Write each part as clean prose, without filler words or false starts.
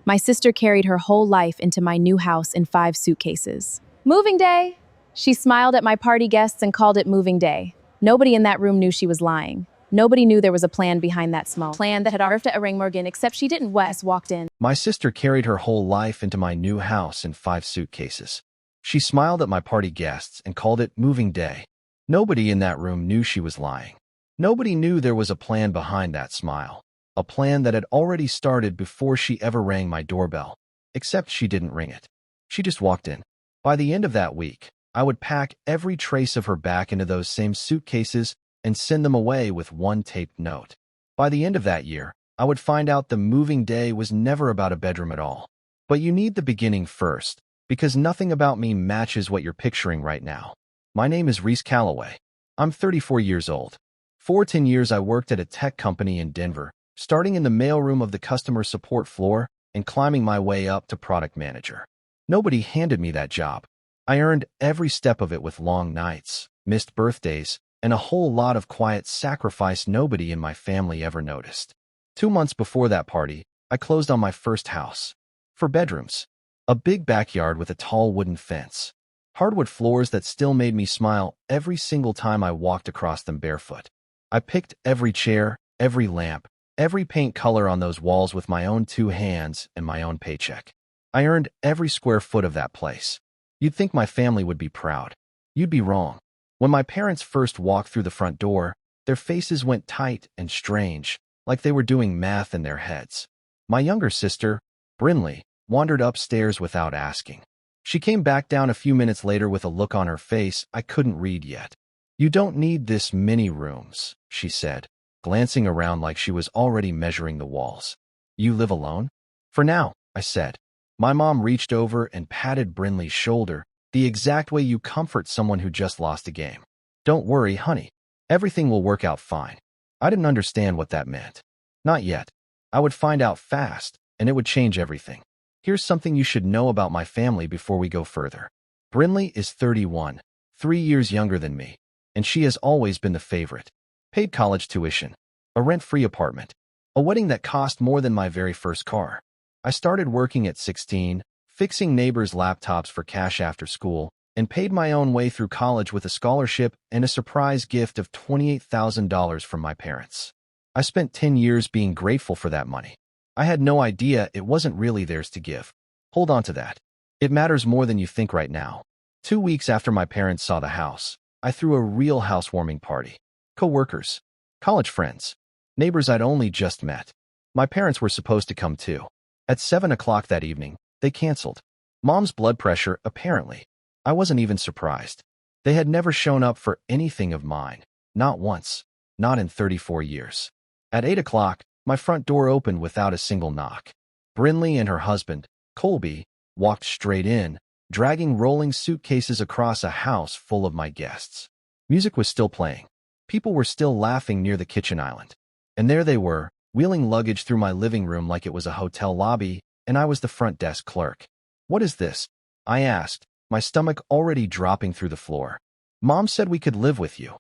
My sister carried her whole life into my new house in 5 suitcases. Moving day! She smiled at my party guests and called it moving day. Nobody in that room knew she was lying. Nobody knew there was a plan behind that small plan that had arrived at Morgan, except she didn't. Wes walked in. My sister carried her whole life into my new house in 5 suitcases. She smiled at my party guests and called it moving day. Nobody in that room knew she was lying. Nobody knew there was a plan behind that smile. A plan that had already started before she ever rang my doorbell. Except she didn't ring it. She just walked in. By the end of that week, I would pack every trace of her back into those same suitcases and send them away with one taped note. By the end of that year, I would find out the moving day was never about a bedroom at all. But you need the beginning first, because nothing about me matches what you're picturing right now. My name is Reese Calloway. I'm 34 years old. For 10 years I worked at a tech company in Denver, starting in the mailroom of the customer support floor and climbing my way up to product manager. Nobody handed me that job. I earned every step of it with long nights, missed birthdays, and a whole lot of quiet sacrifice nobody in my family ever noticed. 2 months before that party, I closed on my first house. 4 bedrooms. A big backyard with a tall wooden fence. Hardwood floors that still made me smile every single time I walked across them barefoot. I picked every chair, every lamp, every paint color on those walls with my own 2 hands and my own paycheck. I earned every square foot of that place. You'd think my family would be proud. You'd be wrong. When my parents first walked through the front door, their faces went tight and strange, like they were doing math in their heads. My younger sister, Brynlee, wandered upstairs without asking. She came back down a few minutes later with a look on her face I couldn't read yet. "You don't need this many rooms," she said, glancing around like she was already measuring the walls. "You live alone?" "For now," I said. My mom reached over and patted Brynlee's shoulder, the exact way you comfort someone who just lost a game. "Don't worry, honey. Everything will work out fine." I didn't understand what that meant. Not yet. I would find out fast, and it would change everything. Here's something you should know about my family before we go further. Brynlee is 31, 3 years younger than me, and she has always been the favorite. Paid college tuition, a rent-free apartment, a wedding that cost more than my very first car. I started working at 16, fixing neighbors' laptops for cash after school, and paid my own way through college with a scholarship and a surprise gift of $28,000 from my parents. I spent 10 years being grateful for that money. I had no idea it wasn't really theirs to give. Hold on to that. It matters more than you think right now. 2 weeks after my parents saw the house, I threw a real housewarming party. Co-workers, college friends, neighbors I'd only just met. My parents were supposed to come too. At 7 o'clock that evening, they canceled. Mom's blood pressure, apparently. I wasn't even surprised. They had never shown up for anything of mine. Not once. Not in 34 years. At 8 o'clock, my front door opened without a single knock. Brynlee and her husband, Colby, walked straight in, dragging rolling suitcases across a house full of my guests. Music was still playing. People were still laughing near the kitchen island. And there they were, wheeling luggage through my living room like it was a hotel lobby, and I was the front desk clerk. "What is this?" I asked, my stomach already dropping through the floor. "Mom said we could live with you,"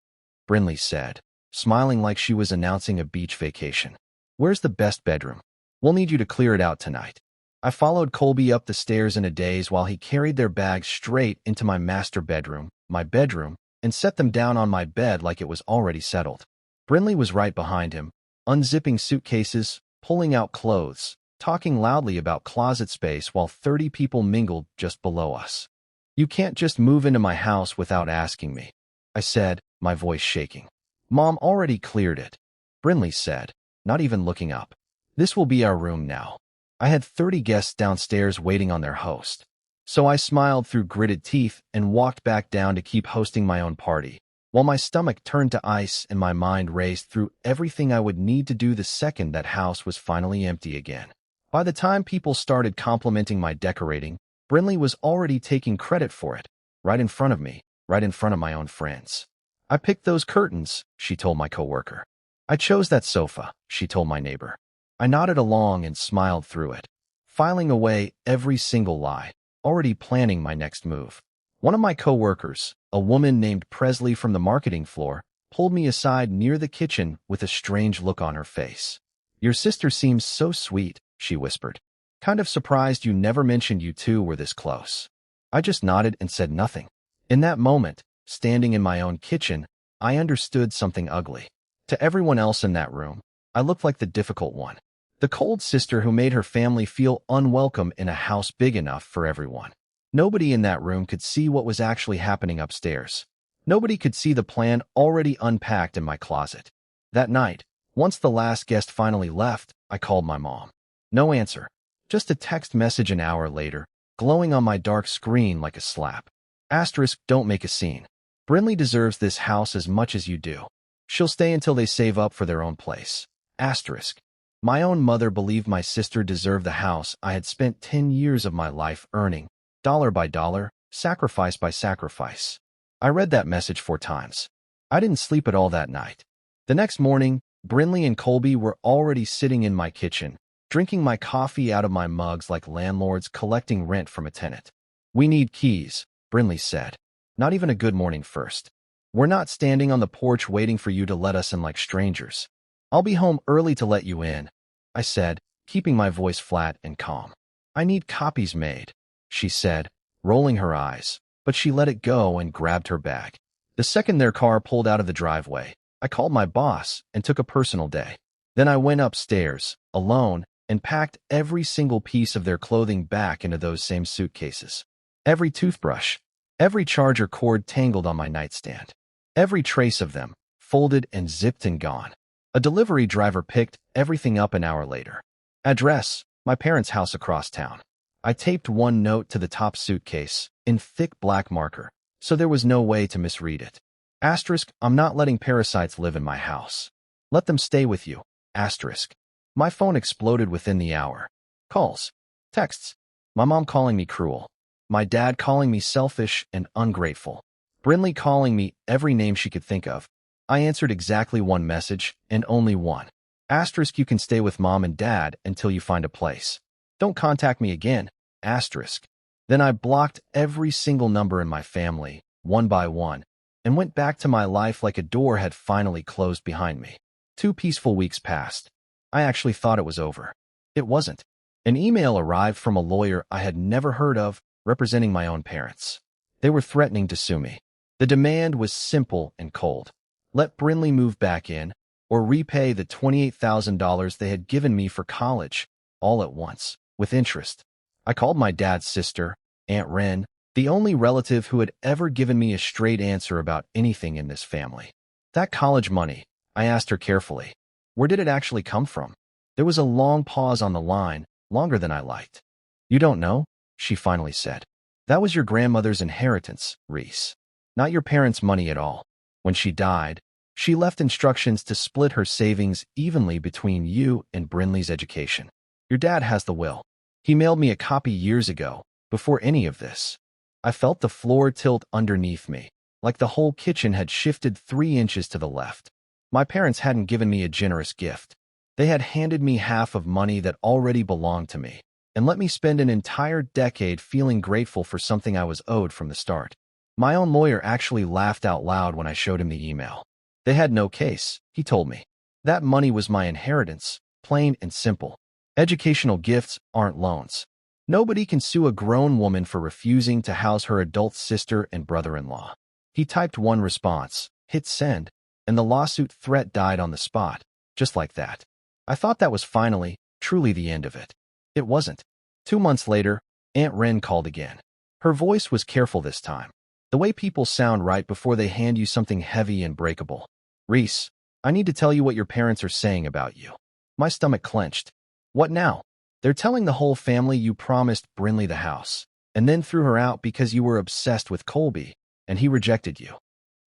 Brynlee said, smiling like she was announcing a beach vacation. "Where's the best bedroom? We'll need you to clear it out tonight." I followed Colby up the stairs in a daze while he carried their bags straight into my master bedroom, my bedroom, and set them down on my bed like it was already settled. Brynlee was right behind him, unzipping suitcases, pulling out clothes, talking loudly about closet space while 30 people mingled just below us. "You can't just move into my house without asking me," I said, my voice shaking. "Mom already cleared it," Brynlee said, not even looking up. "This will be our room now." I had 30 guests downstairs waiting on their host. So I smiled through gritted teeth and walked back down to keep hosting my own party, while my stomach turned to ice and my mind raced through everything I would need to do the second that house was finally empty again. By the time people started complimenting my decorating, Brynlee was already taking credit for it, right in front of me, right in front of my own friends. "I picked those curtains," she told my coworker. "I chose that sofa," she told my neighbor. I nodded along and smiled through it, filing away every single lie, already planning my next move. One of my coworkers, a woman named Brynlee from the marketing floor, pulled me aside near the kitchen with a strange look on her face. "Your sister seems so sweet," she whispered. Kind of surprised you never mentioned you two were this close. I just nodded and said nothing. In that moment, standing in my own kitchen, I understood something ugly. To everyone else in that room, I looked like the difficult one. The cold sister who made her family feel unwelcome in a house big enough for everyone. Nobody in that room could see what was actually happening upstairs. Nobody could see the plan already unpacked in my closet. That night, once the last guest finally left, I called my mom. No answer. Just a text message an hour later, glowing on my dark screen like a slap. Asterisk, don't make a scene. Brynlee deserves this house as much as you do. She'll stay until they save up for their own place. Asterisk. My own mother believed my sister deserved the house I had spent 10 years of my life earning, dollar by dollar, sacrifice by sacrifice. I read that message 4 times. I didn't sleep at all that night. The next morning, Brynlee and Colby were already sitting in my kitchen, drinking my coffee out of my mugs like landlords collecting rent from a tenant. We need keys, Brynlee said. Not even a good morning first. We're not standing on the porch waiting for you to let us in like strangers. I'll be home early to let you in, I said, keeping my voice flat and calm. I need copies made, she said, rolling her eyes, but she let it go and grabbed her bag. The second their car pulled out of the driveway, I called my boss and took a personal day. Then I went upstairs, alone, and packed every single piece of their clothing back into those same suitcases. Every toothbrush, every charger cord tangled on my nightstand. Every trace of them, folded and zipped and gone. A delivery driver picked everything up an hour later. Address, my parents' house across town. I taped one note to the top suitcase, in thick black marker, so there was no way to misread it. Asterisk, I'm not letting parasites live in my house. Let them stay with you. Asterisk. My phone exploded within the hour. Calls. Texts. My mom calling me cruel. My dad calling me selfish and ungrateful. Brynlee calling me every name she could think of. I answered exactly one message, and only one. Asterisk, you can stay with mom and dad until you find a place. Don't contact me again. Asterisk. Then I blocked every single number in my family, one by one, and went back to my life like a door had finally closed behind me. 2 peaceful weeks passed. I actually thought it was over. It wasn't. An email arrived from a lawyer I had never heard of, representing my own parents. They were threatening to sue me. The demand was simple and cold. Let Brynlee move back in, or repay the $28,000 they had given me for college, all at once, with interest. I called my dad's sister, Aunt Wren, the only relative who had ever given me a straight answer about anything in this family. That college money, I asked her carefully. Where did it actually come from? There was a long pause on the line, longer than I liked. You don't know? She finally said. That was your grandmother's inheritance, Reese. Not your parents' money at all. When she died, she left instructions to split her savings evenly between you and Brynlee's education. Your dad has the will. He mailed me a copy years ago, before any of this. I felt the floor tilt underneath me, like the whole kitchen had shifted 3 inches to the left. My parents hadn't given me a generous gift. They had handed me half of money that already belonged to me, and let me spend an entire decade feeling grateful for something I was owed from the start. My own lawyer actually laughed out loud when I showed him the email. They had no case, he told me. That money was my inheritance, plain and simple. Educational gifts aren't loans. Nobody can sue a grown woman for refusing to house her adult sister and brother-in-law. He typed one response, hit send, and the lawsuit threat died on the spot, just like that. I thought that was finally, truly the end of it. It wasn't. 2 months later, Aunt Wren called again. Her voice was careful this time. The way people sound right before they hand you something heavy and breakable. Reese, I need to tell you what your parents are saying about you. My stomach clenched. What now? They're telling the whole family you promised Brynlee the house, and then threw her out because you were obsessed with Colby, and he rejected you.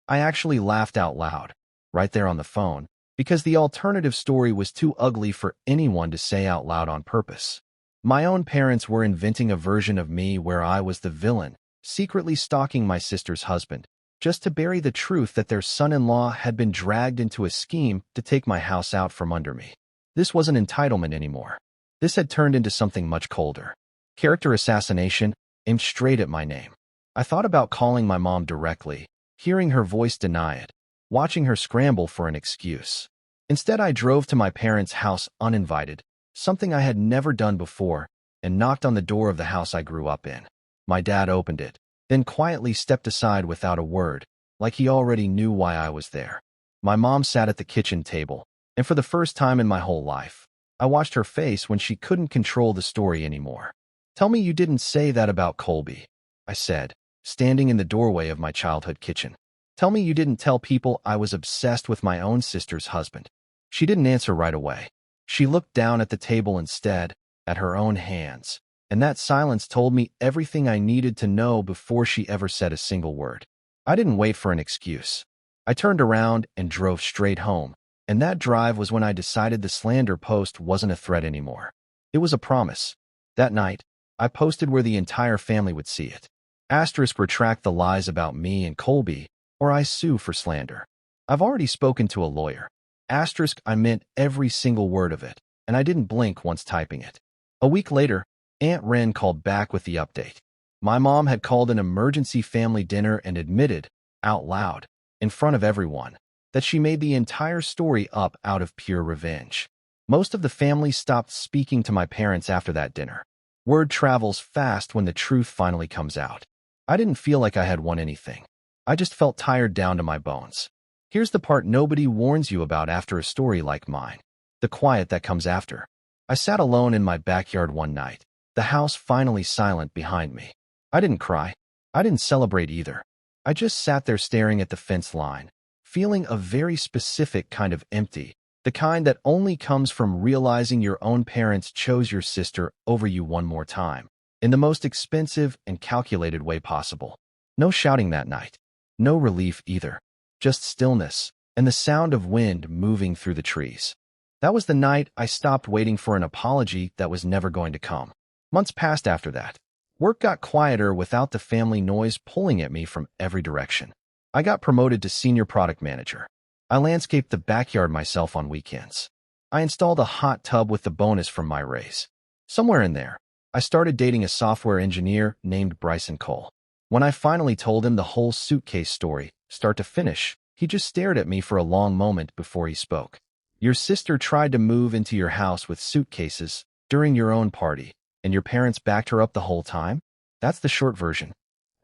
I actually laughed out loud, right there on the phone, because the alternative story was too ugly for anyone to say out loud on purpose. My own parents were inventing a version of me where I was the villain, secretly stalking my sister's husband, just to bury the truth that their son-in-law had been dragged into a scheme to take my house out from under me. This wasn't entitlement anymore. This had turned into something much colder. Character assassination, aimed straight at my name. I thought about calling my mom directly, hearing her voice deny it, watching her scramble for an excuse. Instead, I drove to my parents' house uninvited, something I had never done before, and knocked on the door of the house I grew up in. My dad opened it, then quietly stepped aside without a word, like he already knew why I was there. My mom sat at the kitchen table, and for the first time in my whole life, I watched her face when she couldn't control the story anymore. "Tell me you didn't say that about Colby," I said, standing in the doorway of my childhood kitchen. "Tell me you didn't tell people I was obsessed with my own sister's husband." She didn't answer right away. She looked down at the table instead, at her own hands, and that silence told me everything I needed to know before she ever said a single word. I didn't wait for an excuse. I turned around and drove straight home, and that drive was when I decided the slander post wasn't a threat anymore. It was a promise. That night, I posted where the entire family would see it. Asterisk retract the lies about me and Colby, or I sue for slander. I've already spoken to a lawyer. Asterisk I meant every single word of it, and I didn't blink once typing it. A week later, Aunt Wren called back with the update. My mom had called an emergency family dinner and admitted, out loud, in front of everyone, that she made the entire story up out of pure revenge. Most of the family stopped speaking to my parents after that dinner. Word travels fast when the truth finally comes out. I didn't feel like I had won anything. I just felt tired down to my bones. Here's the part nobody warns you about after a story like mine. The quiet that comes after. I sat alone in my backyard one night, the house finally silent behind me. I didn't cry. I didn't celebrate either. I just sat there staring at the fence line, feeling a very specific kind of empty, the kind that only comes from realizing your own parents chose your sister over you one more time, in the most expensive and calculated way possible. No shouting that night. No relief either. Just stillness and the sound of wind moving through the trees. That was the night I stopped waiting for an apology that was never going to come. Months passed after that. Work got quieter without the family noise pulling at me from every direction. I got promoted to senior product manager. I landscaped the backyard myself on weekends. I installed a hot tub with the bonus from my raise. Somewhere in there, I started dating a software engineer named Bryson Cole. When I finally told him the whole suitcase story, start to finish, he just stared at me for a long moment before he spoke. "Your sister tried to move into your house with suitcases during your own party, and your parents backed her up the whole time? That's the short version."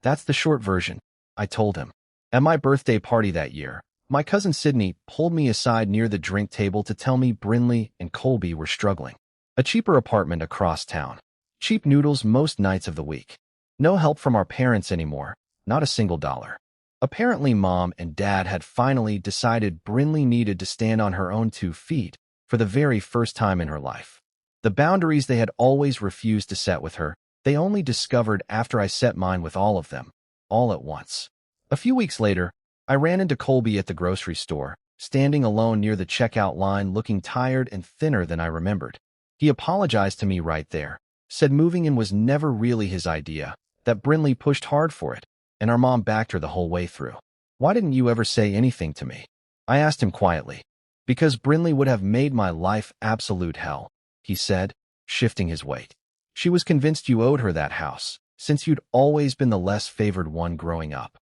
"That's the short version," I told him. At my birthday party that year, my cousin Sydney pulled me aside near the drink table to tell me Brynlee and Colby were struggling. A cheaper apartment across town. Cheap noodles most nights of the week. No help from our parents anymore, not a single dollar. Apparently Mom and Dad had finally decided Brynlee needed to stand on her own 2 feet for the very first time in her life. The boundaries they had always refused to set with her, they only discovered after I set mine with all of them, all at once. A few weeks later, I ran into Colby at the grocery store, standing alone near the checkout line looking tired and thinner than I remembered. He apologized to me right there, said moving in was never really his idea, that Brynlee pushed hard for it, and our mom backed her the whole way through. "Why didn't you ever say anything to me?" I asked him quietly. "Because Brynlee would have made my life absolute hell," he said, shifting his weight. "She was convinced you owed her that house, since you'd always been the less favored one growing up."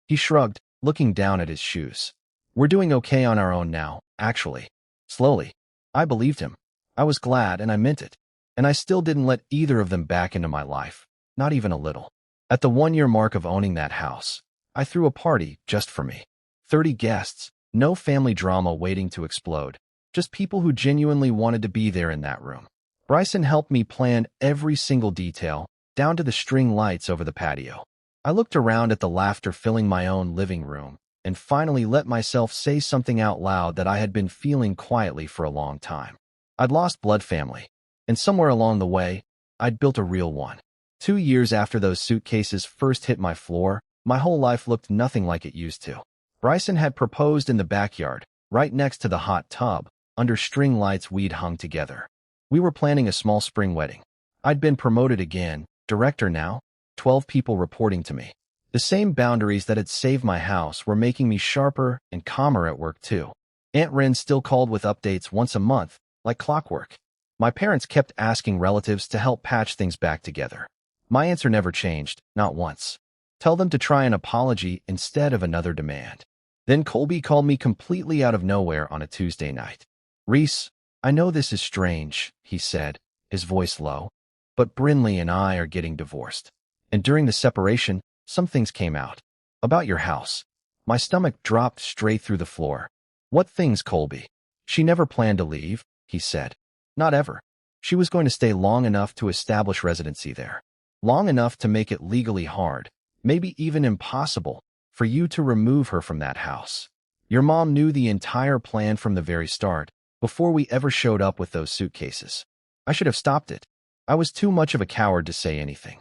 He shrugged, looking down at his shoes. "We're doing okay on our own now, actually." Slowly. I believed him. I was glad, and I meant it. And I still didn't let either of them back into my life, not even a little. At the 1-year mark of owning that house, I threw a party just for me. 30 guests, no family drama waiting to explode, just people who genuinely wanted to be there in that room. Bryson helped me plan every single detail, down to the string lights over the patio. I looked around at the laughter filling my own living room, and finally let myself say something out loud that I had been feeling quietly for a long time. I'd lost blood family, and somewhere along the way, I'd built a real one. 2 years after those suitcases first hit my floor, my whole life looked nothing like it used to. Bryson had proposed in the backyard, right next to the hot tub, under string lights we'd hung together. We were planning a small spring wedding. I'd been promoted again, director now, 12 people reporting to me. The same boundaries that had saved my house were making me sharper and calmer at work too. Aunt Wren still called with updates once a month, like clockwork. My parents kept asking relatives to help patch things back together. My answer never changed, not once. Tell them to try an apology instead of another demand. Then Colby called me completely out of nowhere on a Tuesday night. "Reese, I know this is strange," he said, his voice low. but Brynlee and I are getting divorced. And during the separation, some things came out. About your house. My stomach dropped straight through the floor. What things, Colby? She never planned to leave, he said. Not ever. She was going to stay long enough to establish residency there. Long enough to make it legally hard, maybe even impossible, for you to remove her from that house. Your mom knew the entire plan from the very start, before we ever showed up with those suitcases. I should have stopped it. I was too much of a coward to say anything.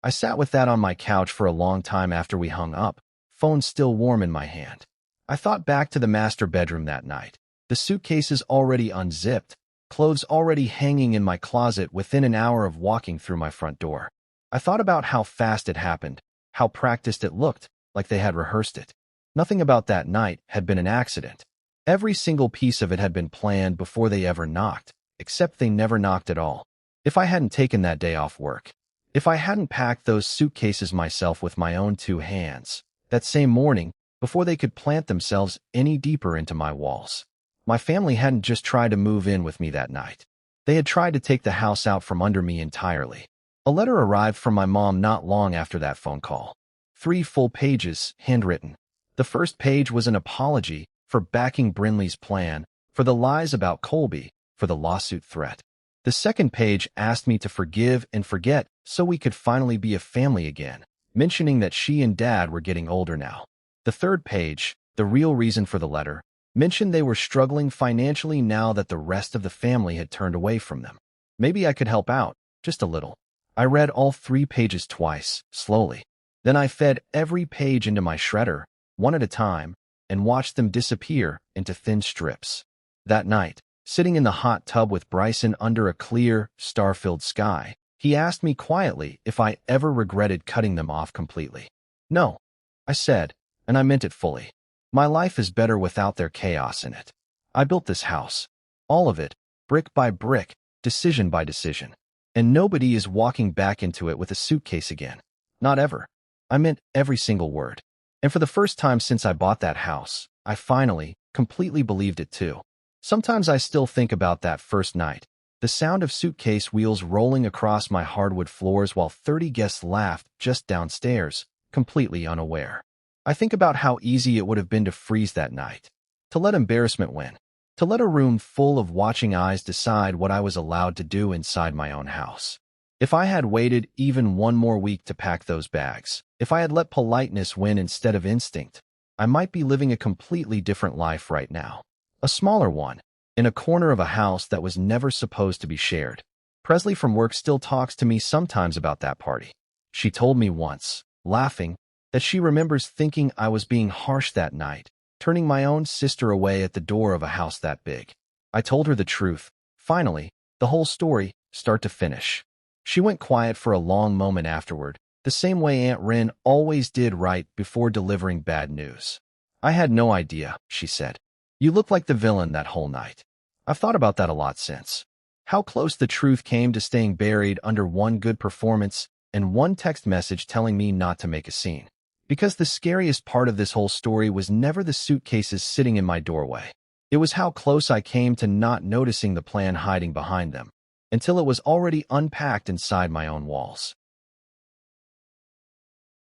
I sat with that on my couch for a long time after we hung up, phone still warm in my hand. I thought back to the master bedroom that night, the suitcases already unzipped, clothes already hanging in my closet within an hour of walking through my front door. I thought about how fast it happened, how practiced it looked, like they had rehearsed it. Nothing about that night had been an accident. Every single piece of it had been planned before they ever knocked, except they never knocked at all. If I hadn't taken that day off work, if I hadn't packed those suitcases myself with my own two hands, that same morning, before they could plant themselves any deeper into my walls, my family hadn't just tried to move in with me that night. They had tried to take the house out from under me entirely. A letter arrived from my mom not long after that phone call. 3 full pages, handwritten. The first page was an apology for backing Brynlee's plan, for the lies about Colby, for the lawsuit threat. The second page asked me to forgive and forget so we could finally be a family again, mentioning that she and Dad were getting older now. The third page, the real reason for the letter, mentioned they were struggling financially now that the rest of the family had turned away from them. Maybe I could help out, just a little. I read all 3 pages twice, slowly. Then I fed every page into my shredder, one at a time, and watched them disappear into thin strips. That night, sitting in the hot tub with Bryson under a clear, star-filled sky, he asked me quietly if I ever regretted cutting them off completely. No, I said, and I meant it fully. My life is better without their chaos in it. I built this house, all of it, brick by brick, decision by decision, and nobody is walking back into it with a suitcase again. Not ever. I meant every single word. And for the first time since I bought that house, I finally, completely believed it too. Sometimes I still think about that first night, the sound of suitcase wheels rolling across my hardwood floors while 30 guests laughed just downstairs, completely unaware. I think about how easy it would have been to freeze that night, to let embarrassment win, to let a room full of watching eyes decide what I was allowed to do inside my own house. If I had waited even one more week to pack those bags, if I had let politeness win instead of instinct, I might be living a completely different life right now. A smaller one, in a corner of a house that was never supposed to be shared. Presley from work still talks to me sometimes about that party. She told me once, laughing, that she remembers thinking I was being harsh that night, turning my own sister away at the door of a house that big. I told her the truth, finally, the whole story, start to finish. She went quiet for a long moment afterward, the same way Aunt Rin always did right before delivering bad news. I had no idea, she said. You looked like the villain that whole night. I've thought about that a lot since. How close the truth came to staying buried under one good performance and one text message telling me not to make a scene. Because the scariest part of this whole story was never the suitcases sitting in my doorway. It was how close I came to not noticing the plan hiding behind them, until it was already unpacked inside my own walls.